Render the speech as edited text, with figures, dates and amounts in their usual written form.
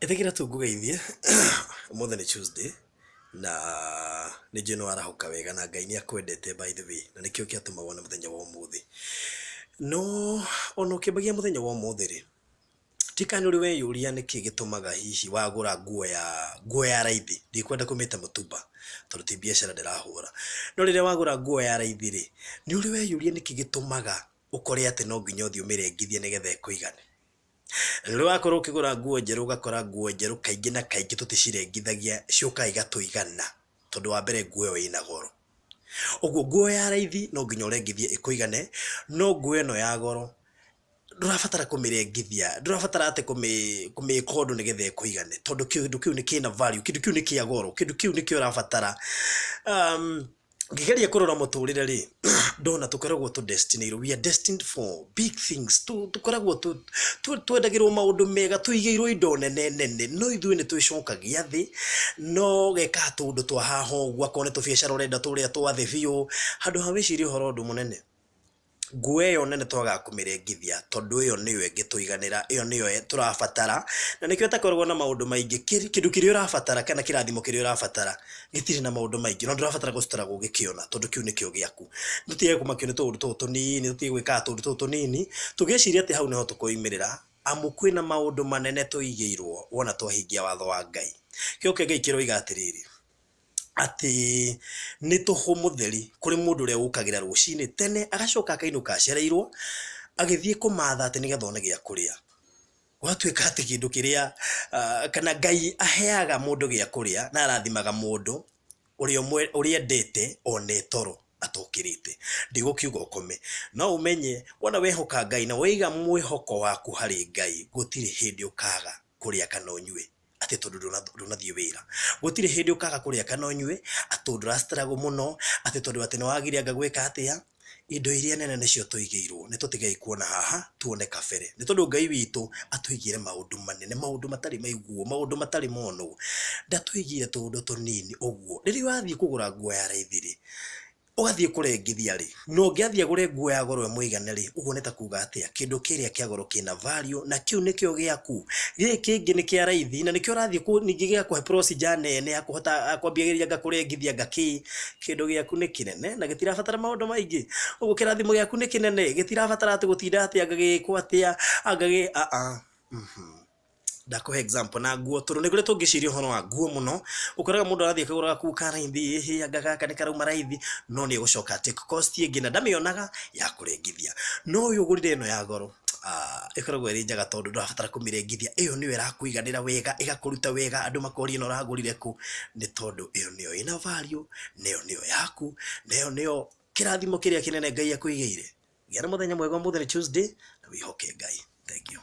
Ethekira tu ngugeithie mothe ni Tuesday na ni jeno arahuka wega na Ngai ni akwendete by the way na nikio kiatuma wona muthenya wa umuthi no ono kibagia muthenya wa umuthi ri tikani uri we yuria niki gitumaga hihi wagura nguo ya raithi ndikwenda kumita mutumba tondu ti biashara ndirahura no rire wagura nguo ya raithi ri ni uri we yuria niki gitumaga ukore ate no nginya uthi umirengithie nigetha ikuigane. Rĩrĩa wakorwo ukigura nguo njeru ugakora nguo njeru kaingĩ na kaingĩ tuticirengithagia cioka igatuigana tondu wa mbere nguo ĩyo ina goro. Ũguo nguo ya raithi no nginya urengithie ikuigane no nguo ĩno ya goro ndurabatara kumirengithia ndurabatara ate kumikondo nigetha ikuigane tondu kindu kiu ni kina value kindu kiu ni kia goro kindu kiu ni kio urabatara. Ngigeria kurora muturire ri ndona tukoragwo tu destined, we are destined for big things tukoragwo twendagirwo maundu mega tuigeirwo indo nene no ithuĩ ni twicokagia thi no geka tundu twa haha ũguo akone tu biashara urenda turia twathi biũ handu ha wicirie uhoro undu munene. Nguo ĩyo nene twaga kumirengithia tondu ĩyo niyo ĩngĩtuiganĩra ĩyo niyo turabatara na nikio takoragwo na maundu maingi kindu kiria urabatara kana kirathimo kiria urabatara gitiri na maundu maingi no ndurabatara gustara gugikiona tondu kiu nikio giaku ndutige kumakio ni tundu tutu nini ndutige gwika tundu tutu nini tugiciria ati hau niho tukuimirira amu kwina maundu manene tuigeirwo wona twahingia watho wa Ngai kio Ngai kiroiga atiriri ati ni tuhu mutheri kuri mundu uria ukagira rucini tene agacoka akainuka acereirwo agithie kumatha ati nigetha one gia kuria gwatuika ati kindu kiria kana Ngai aheaga mundu gia kuria na arathimaga mundu uria endete one toro atokirite ndigukiuga ukome no umenye wona wehoka Ngai na weiga mwihoko waku hari Ngai gutiri hindi ukaga kuria kana unywe ati tondu ndunathie wira gutire hindi ukaga kuria kana unywe ati ndurastrago muno ati tondu ati niwagiria ngagwika atia indo iria nene nicio tuigeirwo ni tutigai kuona haha tuone kabere ni tondu Ngai witu atuigire maundu manene maundu matari maiguo maundu matari mono ndatuigire tundu tunini uguo riri wathie kugura nguo ya raithi ugathie kurengithia ri no ngiathie gure nguo ya goro muigane ri uguo nita kuga atia kindu kiria kia goro kina value na kiu nikio giaku giki kingi ni kia raithi na nikio rathie ku ningi gia ku procedure nene ya kuhota kwambiagiria ngakurengithia ngaki kindu giaku ni kinene na gitirabatara maundu maingi uguo kirathimo giaku ni kinene gitirabatara ati gutinda atia ngagikwa atia angagi Dako example na nguo turu nigure tungiciria hono wa nguo muno ukoraga mundu arathie kagura ku karaithi hi agaga kana karauma raithi no ni gucoka take cost ingina ndamionaga ya kurengithia no uyu gurire ino ya goro ikoragwo iri njaga tondu ndurabatara kumirengithia iyo niwe rakuiganira wega igakuruta wega andu makori ino ragurire ku ni tondu iyo niyo ina value niyo yaku niyo kirathimo kiria kinene Ngai akuigeire. Gera muthenya mwega muthenya Tuesday na wihoke Ngai. Thank you.